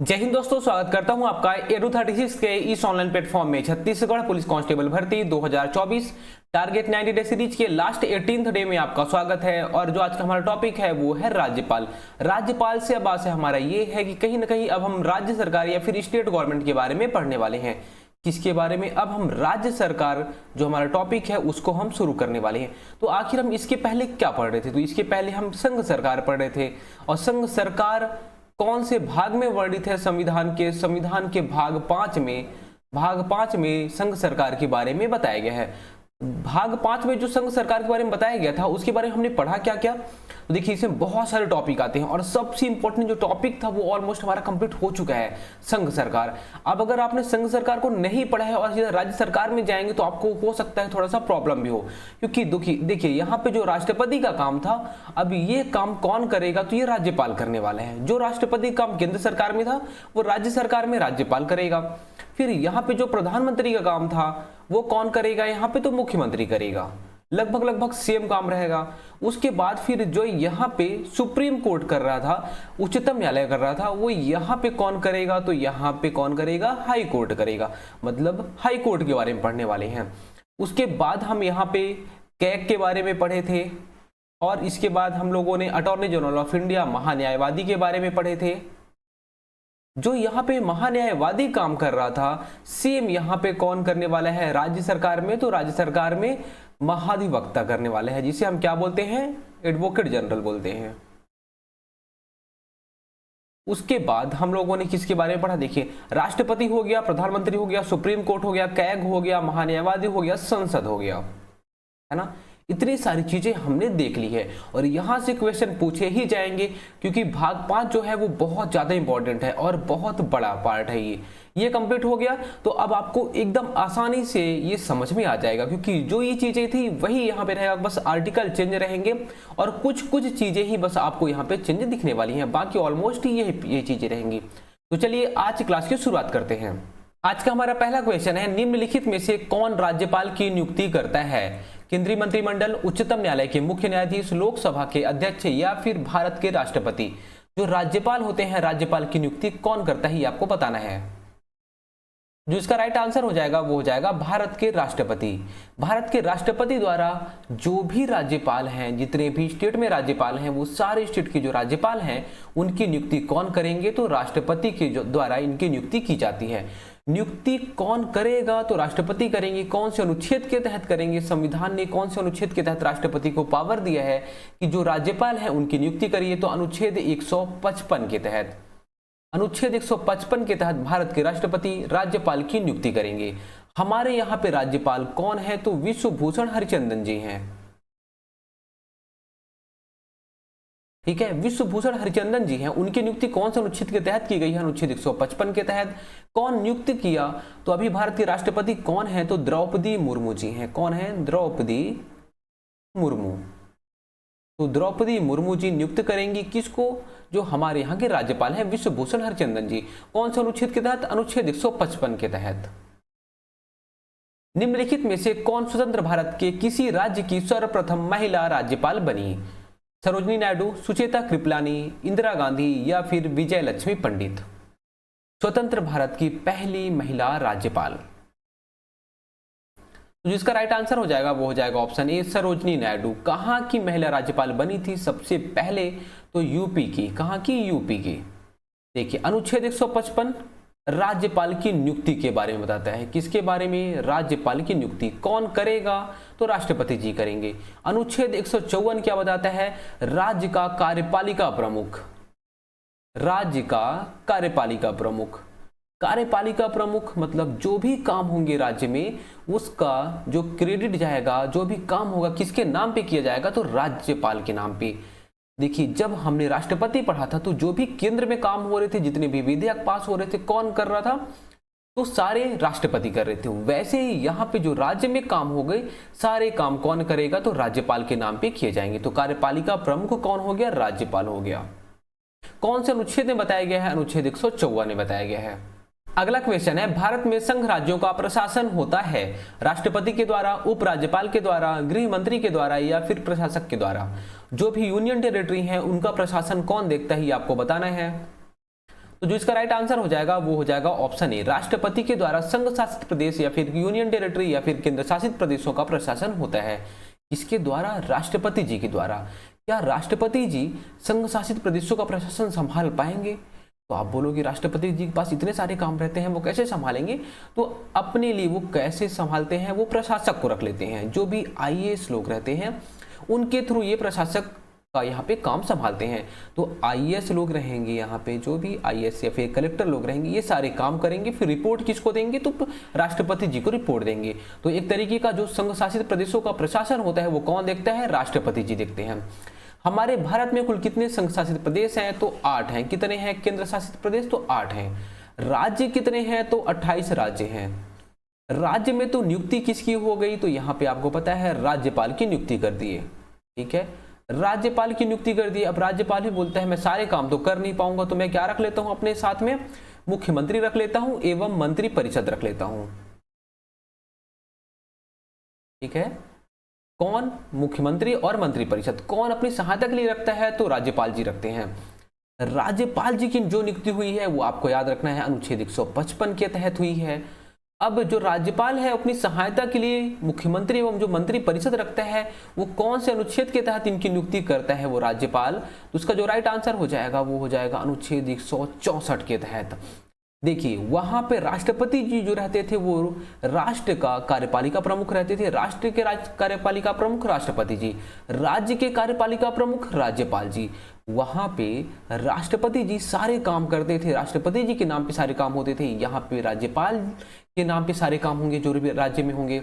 जय हिंद दोस्तों, स्वागत करता हूं आपका एडु36 के इस ऑनलाइन प्लेटफॉर्म में। छत्तीसगढ़ पुलिस कांस्टेबल भर्ती 2024 टारगेट 90 डे सीरीज के लास्ट 18th डे में आपका स्वागत है। और जो आज का हमारा टॉपिक है वो है राज्यपाल। राज्यपाल से अब आज से हमारा ये है कि कहीं ना कहीं अब हम राज्य सरकार या फिर स्टेट गवर्नमेंट के बारे में पढ़ने वाले हैं। किसके बारे में? अब हम राज्य सरकार जो हमारा टॉपिक है उसको हम शुरू करने वाले हैं। तो आखिर हम इसके पहले क्या पढ़ रहे थे? तो इसके पहले हम संघ सरकार पढ़ रहे थे। और संघ सरकार कौन से भाग में वर्णित है? संविधान के भाग 5 में संघ सरकार के बारे में बताया गया है। भाग 5 में जो संघ सरकार के बारे में बताया गया था उसके बारे में हमने पढ़ा क्या क्या। तो देखिए, इसमें बहुत सारे टॉपिक आते हैं और सबसे इंपॉर्टेंट जो टॉपिक था वो ऑलमोस्ट हमारा कंप्लीट हो चुका है, संघ सरकार। अब अगर आपने संघ सरकार को नहीं पढ़ा है और सीधा राज्य सरकार में जाएंगे तो आपको हो सकता है थोड़ा सा प्रॉब्लम भी हो, क्योंकि देखिए यहाँ पे जो राष्ट्रपति का काम था, अब ये काम कौन करेगा? तो ये राज्यपाल करने वाला है। जो राष्ट्रपति काम केंद्र सरकार में था वो राज्य सरकार में राज्यपाल करेगा। फिर यहाँ पे जो प्रधानमंत्री का काम था वो कौन करेगा? यहाँ पे तो मुख्यमंत्री करेगा। लगभग सेम काम रहेगा। उसके बाद फिर जो यहाँ पे सुप्रीम कोर्ट कर रहा था, उच्चतम न्यायालय कर रहा था, वो यहाँ पे कौन करेगा? तो यहाँ पे कौन करेगा? हाई कोर्ट करेगा। मतलब हाई कोर्ट के बारे में पढ़ने वाले हैं। उसके बाद हम यहाँ पे कैग के बारे में पढ़े थे और इसके बाद हम लोगों ने अटॉर्नी जनरल ऑफ इंडिया, महान्यायवादी के बारे में पढ़े थे। जो यहाँ पे महान्यायवादी काम कर रहा था सेम यहाँ पे कौन करने वाला है? राज्य सरकार में। तो राज्य सरकार में महाधिवक्ता करने वाले हैं, जिसे हम क्या बोलते हैं? एडवोकेट जनरल बोलते हैं। उसके बाद हम लोगों ने किसके बारे में पढ़ा? देखिए, राष्ट्रपति हो गया, प्रधानमंत्री हो गया, सुप्रीम कोर्ट हो गया, कैग हो गया, महान्यायवादी हो गया, संसद हो गया, है ना। इतनी सारी चीजें हमने देख ली है और यहां से क्वेश्चन पूछे ही जाएंगे, क्योंकि भाग 5 जो है वो बहुत ज्यादा इंपॉर्टेंट है और बहुत बड़ा पार्ट है। ये कंप्लीट हो गया तो अब आपको एकदम आसानी से ये समझ में आ जाएगा, क्योंकि जो ये चीजें थी वही यहाँ पे रहेगा, बस आर्टिकल चेंज रहेंगे और कुछ चीजें ही बस आपको यहाँ पे चेंज दिखने वाली हैं, बाकी ऑलमोस्ट ये चीजें रहेंगी। तो चलिए आज क्लास की शुरुआत करते हैं। आज का हमारा पहला क्वेश्चन है, निम्नलिखित में से कौन राज्यपाल की नियुक्ति करता है? केंद्रीय मंत्रिमंडल, उच्चतम न्यायालय के मुख्य न्यायाधीश, लोकसभा के अध्यक्ष या फिर भारत के राष्ट्रपति? जो राज्यपाल होते हैं, राज्यपाल की नियुक्ति कौन करता है ये आपको बताना है। जो इसका राइट आंसर हो जाएगा वो हो जाएगा भारत के राष्ट्रपति। भारत के राष्ट्रपति द्वारा जो भी राज्यपाल हैं, जितने भी स्टेट में राज्यपाल हैं, वो सारे स्टेट के जो राज्यपाल हैं उनकी नियुक्ति कौन करेंगे? तो राष्ट्रपति के द्वारा इनकी नियुक्ति की जाती है। नियुक्ति कौन करेगा? तो राष्ट्रपति करेंगे। कौन से अनुच्छेद के तहत करेंगे? संविधान ने कौन से अनुच्छेद के तहत राष्ट्रपति को पावर दिया है कि जो राज्यपाल है उनकी नियुक्ति करिए? तो अनुच्छेद 155 के तहत। अनुच्छेद 155 के तहत भारत के राष्ट्रपति राज्यपाल की नियुक्ति करेंगे। हमारे यहाँ पे राज्यपाल कौन है? तो विश्वभूषण हरिचंदन जी हैं। ठीक है, विश्वभूषण हरिचंदन जी हैं। उनकी नियुक्ति कौन से अनुच्छेद के तहत की गई है? अनुच्छेद 155 के तहत। कौन नियुक्त किया? तो अभी भारत के राष्ट्रपति कौन है? तो द्रौपदी मुर्मू जी हैं। कौन है? द्रौपदी मुर्मू। तो द्रौपदी मुर्मू जी नियुक्त करेंगी किसको? जो हमारे यहाँ के राज्यपाल हैं विश्वभूषण हरिचंदन जी। कौन से अनुच्छेद के तहत? अनुच्छेद 155 के तहत। निम्नलिखित में से कौन स्वतंत्र भारत के किसी राज्य की सर्वप्रथम महिला राज्यपाल बनी? सरोजनी नायडू, सुचेता कृपलानी, इंदिरा गांधी या फिर विजय लक्ष्मी पंडित? स्वतंत्र भारत की पहली महिला राज्यपाल, तो जिसका राइट आंसर हो जाएगा वो हो जाएगा ऑप्शन ए, सरोजनी नायडू। कहां की महिला राज्यपाल बनी थी सबसे पहले? तो यूपी की। कहां की? यूपी की। देखिए, अनुच्छेद 155 राज्यपाल की नियुक्ति के बारे में बताता है। किसके बारे में? राज्यपाल की नियुक्ति कौन करेगा? तो राष्ट्रपति जी करेंगे। अनुच्छेद 154 क्या बताता है? राज्य का कार्यपालिका प्रमुख। राज्य का कार्यपालिका प्रमुख। कार्यपालिका प्रमुख मतलब जो भी काम होंगे राज्य में उसका जो क्रेडिट जाएगा, जो भी काम होगा किसके नाम पे किया जाएगा? तो राज्यपाल के नाम पे। देखिए, जब हमने राष्ट्रपति पढ़ा था तो जो भी केंद्र में काम हो रहे थे, जितने भी विधेयक पास हो रहे थे, कौन कर रहा था? तो सारे राष्ट्रपति कर रहे थे। वैसे ही यहाँ पे जो राज्य में काम हो गए सारे काम कौन करेगा? तो राज्यपाल के नाम पे किए जाएंगे। तो कार्यपालिका प्रमुख कौन हो गया? राज्यपाल हो गया। कौन से अनुच्छेद में बताया गया है? अनुच्छेद 154 में बताया गया है। अगला क्वेश्चन है, भारत में संघ राज्यों का प्रशासन होता है राष्ट्रपति के द्वारा, उपराज्यपाल के द्वारा, गृह मंत्री के द्वारा या फिर प्रशासक के द्वारा? जो भी यूनियन टेरिटरी है उनका प्रशासन कौन देखता है ये आपको बताना है। तो जो इसका राइट आंसर हो जाएगा वो हो जाएगा ऑप्शन ए, राष्ट्रपति के द्वारा संघ शासित प्रदेश या फिर यूनियन टेरिटरी या फिर केंद्र शासित प्रदेशों का प्रशासन होता है। इसके द्वारा, राष्ट्रपति जी के द्वारा। क्या राष्ट्रपति जी संघ शासित प्रदेशों का प्रशासन संभाल पाएंगे? तो आप बोलोगे राष्ट्रपति जी के पास इतने सारे काम रहते हैं, वो कैसे संभालेंगे? तो अपने लिए वो कैसे संभालते हैं, वो प्रशासक को रख लेते हैं। जो भी आईएएस लोग रहते हैं उनके थ्रू ये प्रशासक का यहाँ पे काम संभालते हैं। तो आईएएस लोग रहेंगे यहाँ पे, जो भी आईएएस या फिर कलेक्टर लोग रहेंगे, ये सारे काम करेंगे। फिर रिपोर्ट किसको देंगे? तो राष्ट्रपति जी को रिपोर्ट देंगे। तो एक तरीके का जो संघ शासित प्रदेशों का प्रशासन होता है वो कौन देखता है? राष्ट्रपति जी देखते हैं। हमारे भारत में कुल कितने संघ शासित प्रदेश हैं? तो 8 हैं। कितने हैं केंद्र शासित प्रदेश? तो 8 हैं। राज्य कितने हैं? तो 28 राज्य हैं। राज्य में तो नियुक्ति किसकी हो गई? तो यहाँ पे आपको पता है राज्यपाल की नियुक्ति कर दी है। ठीक है, राज्यपाल की नियुक्ति कर दी। अब राज्यपाल ही बोलता है मैं सारे काम तो कर नहीं पाऊंगा, तो मैं क्या रख लेता हूं अपने साथ में? मुख्यमंत्री रख लेता हूं एवं मंत्री परिषद रख लेता हूं। ठीक है, कौन? मुख्यमंत्री और मंत्री परिषद। कौन अपनी सहायता के लिए रखता है? तो राज्यपाल जी रखते हैं। राज्यपाल जी की जो नियुक्ति हुई है वो आपको याद रखना है, अनुच्छेद 155 के तहत हुई है। अब जो राज्यपाल है अपनी सहायता के लिए मुख्यमंत्री एवं जो मंत्री परिषद रखता है वो कौन से अनुच्छेद के तहत इनकी नियुक्ति करता है? वो राज्यपाल। तो उसका जो राइट आंसर हो जाएगा वो हो जाएगा अनुच्छेद 164 के तहत। देखिए, वहां पे राष्ट्रपति जी जो रहते थे वो राष्ट्र का कार्यपालिका प्रमुख रहते थे। राष्ट्र के कार्यपालिका प्रमुख राष्ट्रपति जी, राज्य के कार्यपालिका प्रमुख राज्यपाल जी। वहां पे राष्ट्रपति जी सारे काम करते थे, राष्ट्रपति जी के नाम पे सारे काम होते थे। यहाँ पे राज्यपाल के नाम पे सारे काम होंगे जो भी राज्य में होंगे।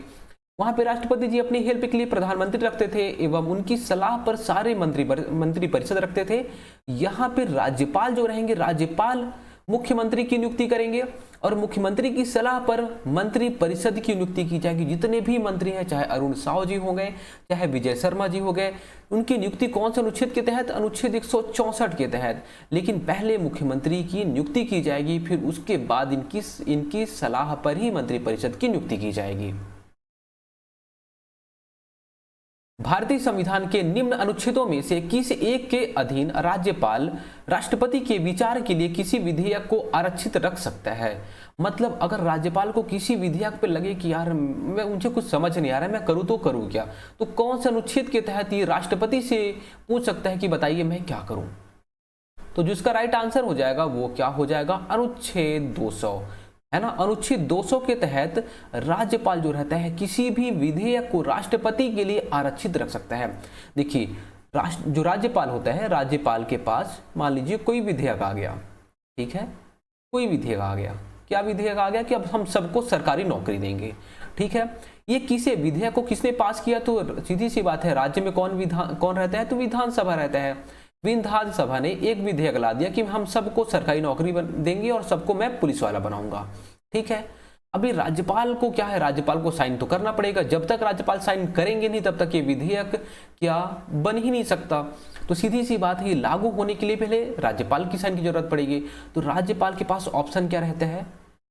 वहां पे राष्ट्रपति जी अपनी हेल्प के लिए प्रधानमंत्री रखते थे एवं उनकी सलाह पर सारे मंत्री परिषद रखते थे। यहाँ पे राज्यपाल जो रहेंगे, राज्यपाल मुख्यमंत्री की नियुक्ति करेंगे और मुख्यमंत्री की सलाह पर मंत्री परिषद की नियुक्ति की जाएगी। जितने भी मंत्री हैं, चाहे अरुण साव जी हो गए, चाहे विजय शर्मा जी हो गए, उनकी नियुक्ति कौन से अनुच्छेद के तहत? अनुच्छेद 164 के तहत। लेकिन पहले मुख्यमंत्री की नियुक्ति की जाएगी, फिर उसके बाद इनकी सलाह पर ही मंत्री परिषद की नियुक्ति की जाएगी। भारतीय संविधान के निम्न अनुच्छेदों में से किस एक के अधीन राज्यपाल राष्ट्रपति के विचार के लिए किसी विधेयक को आरक्षित रख सकता है? मतलब अगर राज्यपाल को किसी विधेयक पे लगे कि यार मुझे कुछ समझ नहीं आ रहा है, मैं करूँ तो करूँ क्या, तो कौन से अनुच्छेद के तहत ये राष्ट्रपति से पूछ सकता है कि बताइए मैं क्या करूँ? तो जिसका राइट आंसर हो जाएगा वो क्या हो जाएगा? अनुच्छेद 200 है ना। अनुच्छेद 200 के तहत राज्यपाल जो रहता है किसी भी विधेयक को राष्ट्रपति के लिए आरक्षित रख सकता है। देखिए, जो राज्यपाल होता है, राज्यपाल के पास मान लीजिए कोई विधेयक आ गया, ठीक है, कोई विधेयक आ गया। क्या विधेयक आ गया? कि अब हम सबको सरकारी नौकरी देंगे। ठीक है, ये किसे विधेयक को किसने पास किया? तो सीधी सी बात है, राज्य में कौन रहता है? तो विधानसभा रहता है। विधानसभा ने एक विधेयक ला दिया कि हम सबको सरकारी नौकरी देंगे और सबको मैं पुलिस वाला बनाऊंगा। ठीक है, अभी राज्यपाल को क्या है? राज्यपाल को साइन तो करना पड़ेगा। जब तक राज्यपाल साइन करेंगे नहीं तब तक ये विधेयक क्या बन ही नहीं सकता। तो सीधी सी बात है, लागू होने के लिए पहले राज्यपाल की साइन की जरूरत पड़ेगी। तो राज्यपाल के पास ऑप्शन क्या रहता है?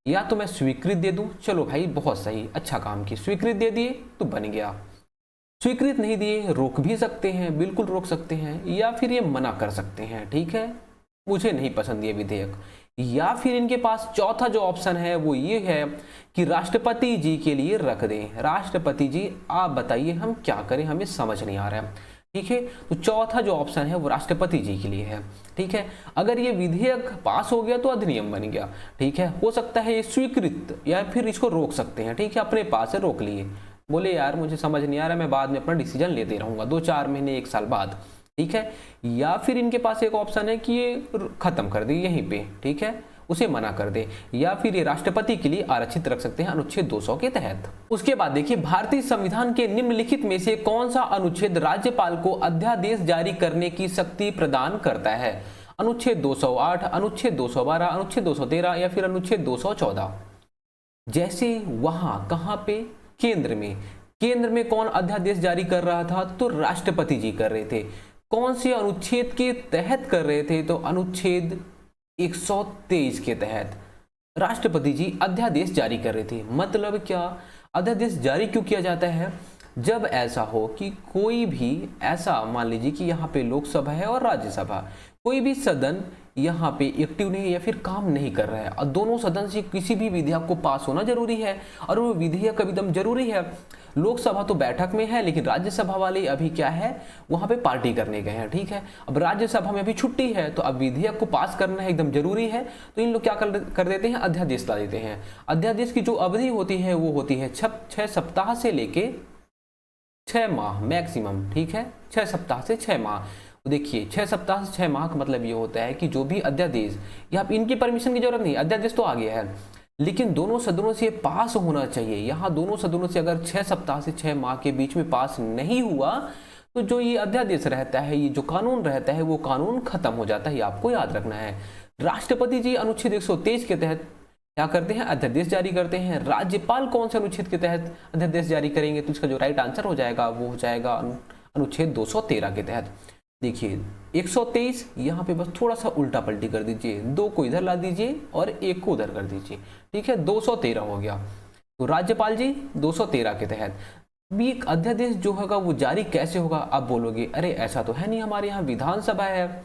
या तो मैं स्वीकृत दे दूं, चलो भाई बहुत सही, अच्छा काम किया, स्वीकृत दे दिए तो बन गया। स्वीकृत नहीं दिए रोक भी सकते हैं, बिल्कुल रोक सकते हैं, या फिर ये मना कर सकते हैं। ठीक है, मुझे नहीं पसंद ये विधेयक। या फिर इनके पास चौथा जो ऑप्शन है वो ये है कि राष्ट्रपति जी के लिए रख दें। राष्ट्रपति जी आप बताइए हम क्या करें, हमें समझ नहीं आ रहा है। ठीक है, तो चौथा जो ऑप्शन है वो राष्ट्रपति जी के लिए है। ठीक है, अगर ये विधेयक पास हो गया तो अधिनियम बन गया। ठीक है, हो सकता है ये स्वीकृत या फिर इसको रोक सकते हैं। ठीक है, अपने पास है, रोक लिए, बोले यार मुझे समझ नहीं आ रहा, मैं बाद में अपना डिसीजन लेते रहूंगा 2-4 महीने 1 साल बाद। ठीक है, या फिर इनके पास एक ऑप्शन है कि ये खत्म कर दे यहीं पे, ठीक है, उसे मना कर दे, या फिर ये राष्ट्रपति के लिए आरक्षित रख सकते हैं अनुच्छेद 200 के तहत। उसके बाद देखिए, भारतीय संविधान के निम्नलिखित में से कौन सा अनुच्छेद राज्यपाल को अध्यादेश जारी करने की शक्ति प्रदान करता है? अनुच्छेद 208, अनुच्छेद 212, अनुच्छेद 213 या फिर अनुच्छेद 214? जैसे वहां कहां पे? केंद्र में कौन अध्यादेश जारी कर रहा था? तो राष्ट्रपति जी कर रहे थे। कौन से अनुच्छेद के तहत कर रहे थे? तो अनुच्छेद 123 के तहत राष्ट्रपति जी अध्यादेश जारी कर रहे थे। मतलब क्या? अध्यादेश जारी क्यों किया जाता है? जब ऐसा हो कि कोई भी ऐसा, मान लीजिए कि यहाँ पे लोकसभा है और राज्यसभा, कोई भी सदन यहाँ पे एक्टिव नहीं है या फिर काम नहीं कर रहा है और दोनों सदन से किसी भी विधेयक को पास होना जरूरी है और वो विधेयक एकदम जरूरी है। लोकसभा तो बैठक में है लेकिन राज्यसभा वाले अभी क्या है, वहां पे पार्टी करने गए हैं। ठीक है, अब राज्यसभा में अभी छुट्टी है तो अब विधेयक को पास करना है एकदम जरूरी है। तो इन लोग क्या कर देते हैं, अध्यादेश ला देते हैं। अध्यादेश की जो अवधि होती है वो होती है 6 सप्ताह से लेके 6 माह मैक्सिमम। ठीक है, 6 सप्ताह से 6 माह। देखिए 6 सप्ताह से 6 माह का मतलब ये होता है कि जो भी अध्यादेश, यहाँ इनकी परमिशन की जरूरत नहीं, अध्यादेश तो आ गया है लेकिन दोनों सदनों से पास होना चाहिए। यहाँ दोनों सदनों से अगर 6 सप्ताह से 6 माह के बीच में पास नहीं हुआ तो जो ये अध्यादेश रहता है, ये जो कानून रहता है, वो कानून खत्म हो जाता है। आपको याद रखना है। राष्ट्रपति जी अनुच्छेद 123 के तहत क्या करते हैं, अध्यादेश जारी करते हैं। राज्यपाल कौन से अनुच्छेद के तहत अध्यादेश जारी करेंगे, तो इसका जो राइट आंसर हो जाएगा वो हो जाएगा अनुच्छेद 213 के तहत। देखिए 123 यहाँ पे बस थोड़ा सा उल्टा पलटी कर दीजिए, 2 को इधर ला दीजिए और 1 को उधर कर दीजिए। ठीक है, 213 हो गया। तो राज्यपाल जी 213 के तहत भी एक अध्यादेश जो होगा वो जारी कैसे होगा। आप बोलोगे अरे ऐसा तो है नहीं, हमारे यहाँ विधानसभा है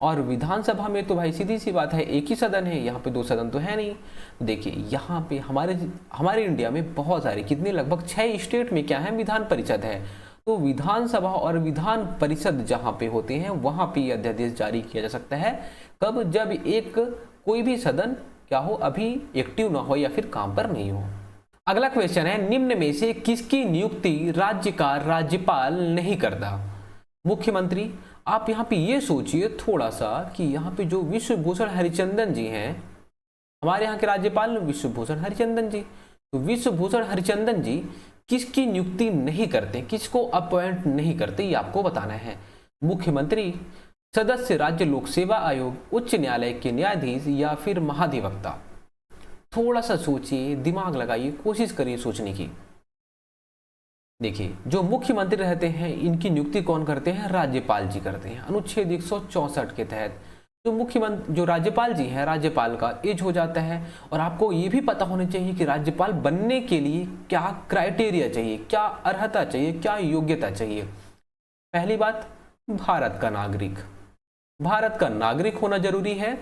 और विधानसभा में तो भाई सीधी सी बात है एक ही सदन है, यहाँ पे 2 सदन तो है नहीं। देखिए यहाँ पे हमारे इंडिया में बहुत सारे, कितने, लगभग 6 स्टेट में क्या है, विधान परिषद है। तो विधानसभा और विधान परिषद जहां पे होते हैं वहां पे अध्यादेश जारी किया जा सकता है। कब, जब एक कोई भी सदन क्या हो, अभी एक्टिव ना हो या फिर काम पर नहीं हो। अगला क्वेश्चन है, निम्न में से किसकी नियुक्ति राज्य का राज्यपाल नहीं करता। मुख्यमंत्री। आप यहाँ पे ये सोचिए थोड़ा सा कि यहाँ पे जो विश्वभूषण हरिचंदन जी हैं, हमारे यहाँ के राज्यपाल विश्वभूषण हरिचंदन जी, तो विश्वभूषण हरिचंदन जी किसकी नियुक्ति नहीं करते, किसको अपॉइंट नहीं करते, ये आपको बताना है। मुख्यमंत्री, सदस्य राज्य लोक सेवा आयोग, उच्च न्यायालय के न्यायाधीश या फिर महाधिवक्ता। थोड़ा सा सोचिए, दिमाग लगाइए, कोशिश करिए सोचने की। देखिए जो मुख्यमंत्री रहते हैं इनकी नियुक्ति कौन करते हैं, राज्यपाल जी करते हैं। अनुच्छेद 164 के तहत जो राज्यपाल जी हैं, राज्यपाल का एज हो जाता है। और आपको ये भी पता होना चाहिए कि राज्यपाल बनने के लिए क्या क्राइटेरिया चाहिए, क्या अर्हता चाहिए, क्या योग्यता चाहिए। पहली बात, भारत का नागरिक होना जरूरी है।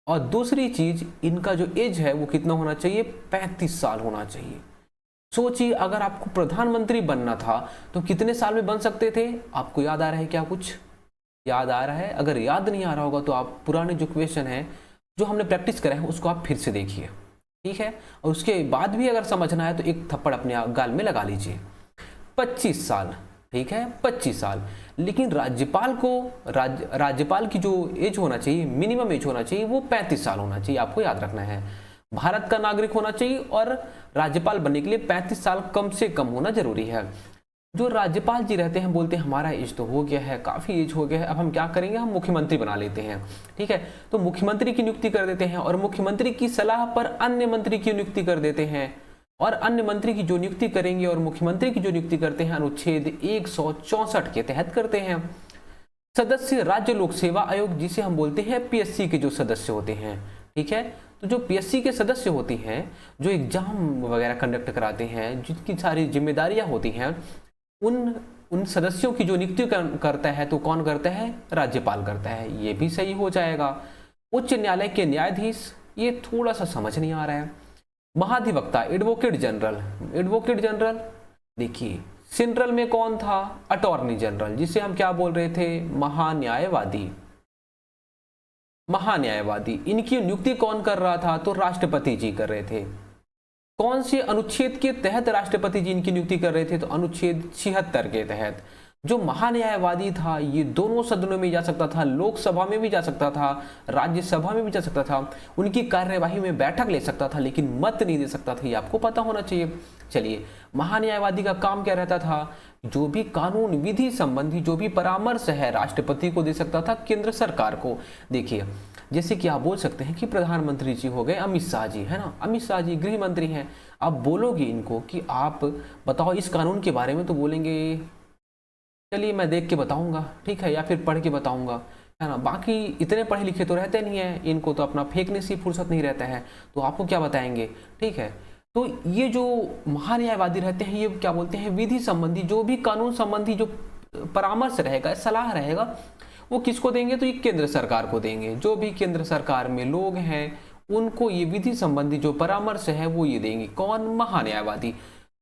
और दूसरी चीज, इनका जो एज है वो कितना होना चाहिए, 35 साल होना चाहिए। सोचिए अगर आपको प्रधानमंत्री बनना था तो कितने साल में बन सकते थे। आपको याद आ रहा है क्या, कुछ याद आ रहा है? अगर याद नहीं आ रहा होगा तो आप पुराने जो क्वेश्चन है जो हमने प्रैक्टिस करा है उसको आप फिर से देखिए। ठीक है, और उसके बाद भी अगर समझना है तो एक थप्पड़ अपने गाल में लगा लीजिए। 25 साल, ठीक है, 25 साल। लेकिन राज्यपाल की जो एज होना चाहिए, मिनिमम एज होना चाहिए, वो 35 साल होना चाहिए। आपको याद रखना है, भारत का नागरिक होना चाहिए और राज्यपाल बनने के लिए 35 साल कम से कम होना जरूरी है। जो राज्यपाल जी रहते हैं बोलते हैं हमारा एज तो हो गया है, काफी एज हो गया है, अब हम क्या करेंगे, हम मुख्यमंत्री बना लेते हैं। ठीक है, तो मुख्यमंत्री की नियुक्ति कर देते हैं और मुख्यमंत्री की सलाह पर अन्य मंत्री की नियुक्ति कर देते हैं। और अन्य मंत्री की जो नियुक्ति करेंगे और मुख्यमंत्री की जो नियुक्ति करते हैं अनुच्छेद 164 के तहत करते हैं। सदस्य राज्य लोक सेवा आयोग, जिसे हम बोलते हैं पीएससी के जो सदस्य होते हैं। ठीक है, तो जो पीएससी के सदस्य होते हैं, जो एग्जाम वगैरह कंडक्ट कराते हैं, जिनकी सारी जिम्मेदारियां होती हैं, उन सदस्यों की जो नियुक्ति करता है तो कौन करता है, राज्यपाल करता है। ये भी सही हो जाएगा। उच्च न्यायालय के न्यायाधीश, ये थोड़ा सा समझ नहीं आ रहा है। महाधिवक्ता, एडवोकेट जनरल, देखिए सेंट्रल में कौन था, अटॉर्नी जनरल, जिसे हम क्या बोल रहे थे, महान्यायवादी। इनकी नियुक्ति कौन कर रहा था, तो राष्ट्रपति जी कर रहे थे। कौन से अनुच्छेद के तहत राष्ट्रपति जी इनकी नियुक्ति कर रहे थे, तो अनुच्छेद 76 के तहत। जो महान्यायवादी था ये दोनों सदनों में जा सकता था, लोकसभा में भी जा सकता था, राज्यसभा में भी जा सकता था, उनकी कार्यवाही में बैठक ले सकता था, लेकिन मत नहीं दे सकता था। ये आपको पता होना चाहिए। चलिए, महान्यायवादी का काम क्या रहता था, जो भी कानून विधि संबंधी जो भी परामर्श है राष्ट्रपति को दे सकता था, केंद्र सरकार को। देखिए जैसे कि आप बोल सकते हैं कि प्रधानमंत्री जी हो गए अमित शाह जी, है ना, अमित शाह जी गृह मंत्री हैं। आप बोलोगे इनको कि आप बताओ इस कानून के बारे में, तो बोलेंगे चलिए मैं देख के बताऊंगा, ठीक है, या फिर पढ़ के बताऊंगा, है ना। बाकी इतने पढ़े लिखे तो रहते नहीं है, इनको तो अपना फेंकने से फुर्सत नहीं रहता है, तो आपको क्या बताएंगे। ठीक है, तो ये जो महान्यायवादी रहते हैं ये क्या बोलते हैं, विधि संबंधी जो भी कानून संबंधी जो परामर्श रहेगा, सलाह रहेगा, वो किसको देंगे, तो ये केंद्र सरकार को देंगे। जो भी केंद्र सरकार में लोग हैं उनको ये विधि संबंधी जो परामर्श है वो ये देंगे। कौन, महान्यायवादी।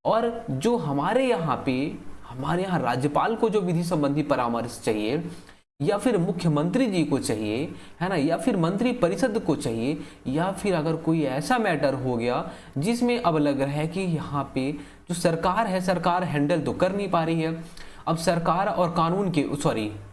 और जो हमारे यहाँ राज्यपाल को जो विधि संबंधी परामर्श चाहिए या फिर मुख्यमंत्री जी को चाहिए, है ना, या फिर मंत्री परिषद को चाहिए, या फिर अगर कोई ऐसा मैटर हो गया जिसमें अब लग रहा है कि यहाँ पे जो सरकार है, सरकार हैंडल तो कर नहीं पा रही है, अब सरकार और कानून के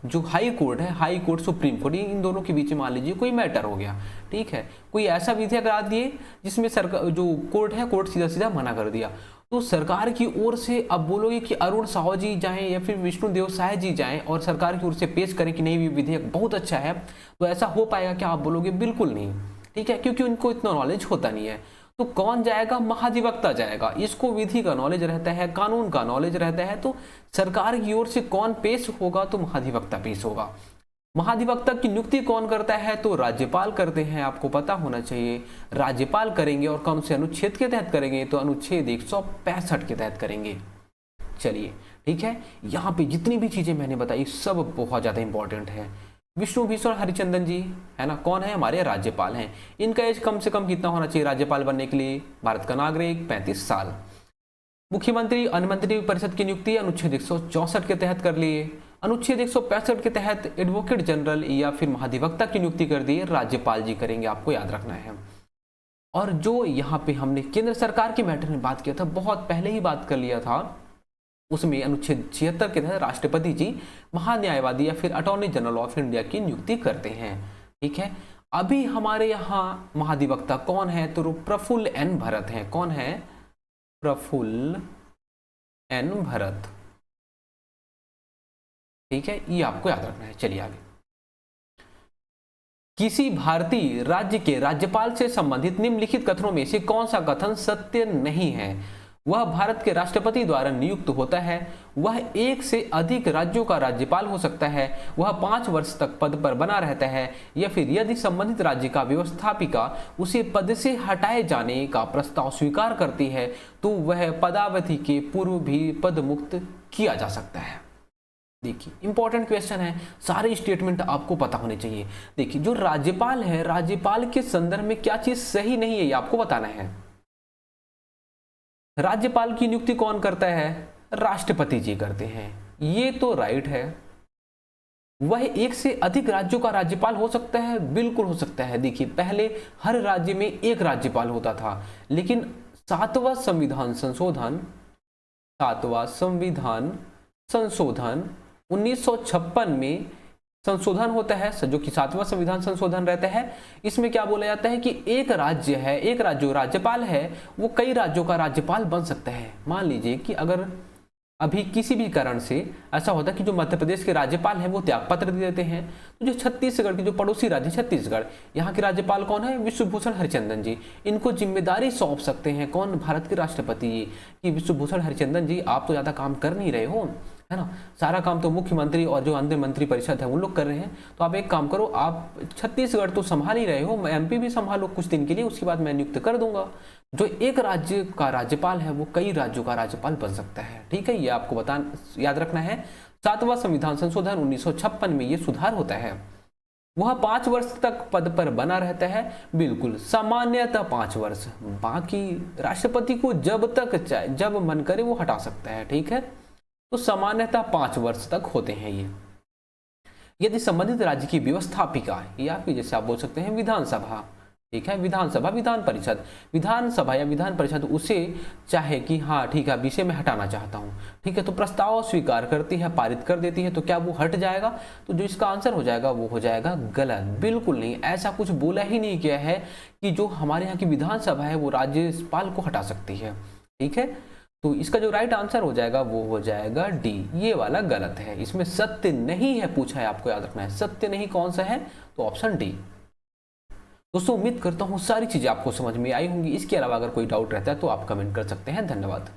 जो हाई कोर्ट है, हाई कोर्ट, सुप्रीम कोर्ट, इन दोनों के बीच मान लीजिए कोई मैटर हो गया, ठीक है, कोई ऐसा विधेयक ला दिए जिसमें सरकार जो कोर्ट है, कोर्ट सीधा सीधा मना कर दिया, तो सरकार की ओर से अब बोलोगे कि अरुण साहू जी जाएं या फिर विष्णुदेव साय जी जाएं और सरकार की ओर से पेश करें कि नहीं ये विधेयक बहुत अच्छा है, तो ऐसा हो पाएगा क्या, आप बोलोगे बिल्कुल नहीं, ठीक है, क्योंकि उनको इतना नॉलेज होता नहीं है। तो कौन जाएगा, महाधिवक्ता जाएगा। इसको विधि का नॉलेज रहता है, कानून का नॉलेज रहता है, तो सरकार की ओर से कौन पेश होगा, तो महाधिवक्ता पेश होगा। महाधिवक्ता की नियुक्ति कौन करता है, तो राज्यपाल करते हैं, आपको पता होना चाहिए। राज्यपाल करेंगे और कौन से अनुच्छेद के तहत करेंगे, तो अनुच्छेद 165 के तहत करेंगे। चलिए ठीक है, यहाँ पे जितनी भी चीजें मैंने बताई सब बहुत ज्यादा इंपॉर्टेंट है। विष्णु भूषण हरिचंदन जी, है ना, कौन है, हमारे राज्यपाल हैं। इनका एज कम से कम कितना होना चाहिए राज्यपाल बनने के लिए, भारत का नागरिक 35 साल। मुख्यमंत्री मंत्री परिषद की नियुक्ति अनुच्छेद 164 के तहत कर लिए। अनुच्छेद 165 के तहत एडवोकेट जनरल या फिर महाधिवक्ता की नियुक्ति कर दी राज्यपाल जी करेंगे, आपको याद रखना है। और जो यहाँ पे हमने केंद्र सरकार के मैटर में बात किया था, बहुत पहले ही बात कर लिया था, उसमें अनुच्छेद 76 के तहत राष्ट्रपति जी महान्यायवादी या फिर अटॉर्नी जनरल ऑफ इंडिया की नियुक्ति करते हैं, ठीक है। अभी हमारे यहाँ महाधिवक्ता कौन है, तो प्रफुल्ल एन भरत हैं। कौन है, प्रफुल्ल एन भरत, ठीक है, ये आपको याद रखना है। चलिए आगे। किसी भारतीय राज्य के राज्यपाल से संबंधित निम्नलिखित कथनों में से कौन सा कथन सत्य नहीं है। वह भारत के राष्ट्रपति द्वारा नियुक्त होता है, वह एक से अधिक राज्यों का राज्यपाल हो सकता है, वह 5 वर्ष तक पद पर बना रहता है, या फिर यदि संबंधित राज्य का व्यवस्थापिका उसे पद से हटाए जाने का प्रस्ताव स्वीकार करती है तो वह पदावधि के पूर्व भी पद मुक्त किया जा सकता है। देखिए इंपॉर्टेंट क्वेश्चन है, सारे स्टेटमेंट आपको पता होने चाहिए। देखिए जो राज्यपाल है, राज्यपाल के संदर्भ में क्या चीज सही नहीं है ये आपको बताना है। राज्यपाल की नियुक्ति कौन करता है, राष्ट्रपति जी करते हैं, ये तो राइट है। वह एक से अधिक राज्यों का राज्यपाल हो सकता है, बिल्कुल हो सकता है। देखिए पहले हर राज्य में एक राज्यपाल होता था, लेकिन 7वां संविधान संशोधन 1956 में संशोधन होता है, जो कि 7वां संविधान संशोधन रहता है। इसमें क्या बोला जाता है कि एक राज्य है, एक राज्य राज्यपाल है, वो कई राज्यों का राज्यपाल बन सकता है। मान लीजिए कि अगर अभी किसी भी कारण से ऐसा होता है कि जो मध्य प्रदेश के राज्यपाल हैं वो त्यागपत्र दे देते हैं, तो जो छत्तीसगढ़ के जो पड़ोसी राज्य छत्तीसगढ़, यहाँ के राज्यपाल कौन है, विश्वभूषण हरिचंदन जी, इनको जिम्मेदारी सौंप सकते हैं कौन, भारत के राष्ट्रपति जी, कि विश्वभूषण हरिचंदन जी आप तो ज्यादा काम कर नहीं रहे हो, है ना, सारा काम तो मुख्यमंत्री और जो अंदर मंत्री परिषद है उन लोग कर रहे हैं, तो आप एक काम करो, आप छत्तीसगढ़ तो संभाल ही रहे हो, MP भी संभालो कुछ दिन के लिए, उसके बाद मैं नियुक्त कर दूंगा। जो एक राज्य का राज्यपाल है वो कई राज्यों का राज्यपाल बन सकता है, ठीक है, ये आपको याद रखना है। 7वां संविधान संशोधन 1956 में ये सुधार होता है। वह 5 वर्ष तक पद पर बना रहता है, बिल्कुल सामान्यतः 5 वर्ष, बाकी राष्ट्रपति को जब तक चाहे जब मन करे वो हटा सकता है, ठीक है, तो सामान्यतः 5 वर्ष तक होते हैं ये। यदि संबंधित राज्य की व्यवस्थापिका या फिर जैसे आप बोल सकते हैं विधानसभा, ठीक है, विधानसभा विधानसभा या विधान परिषद उसे चाहे कि हाँ ठीक है विषय में हटाना चाहता हूँ, ठीक है, तो प्रस्ताव स्वीकार करती है, पारित कर देती है, तो क्या वो हट जाएगा, तो जो इसका आंसर हो जाएगा वो हो जाएगा गलत, बिल्कुल नहीं, ऐसा कुछ बोला ही नहीं गया है कि जो हमारे यहाँ की विधानसभा है वो राज्यपाल को हटा सकती है, ठीक है, तो इसका जो राइट आंसर हो जाएगा वो हो जाएगा डी, ये वाला गलत है, इसमें सत्य नहीं है पूछा है, आपको याद रखना है, सत्य नहीं कौन सा है, तो ऑप्शन डी। दोस्तों उम्मीद करता हूँ सारी चीजें आपको समझ में आई होंगी, इसके अलावा अगर कोई डाउट रहता है तो आप कमेंट कर सकते हैं। धन्यवाद।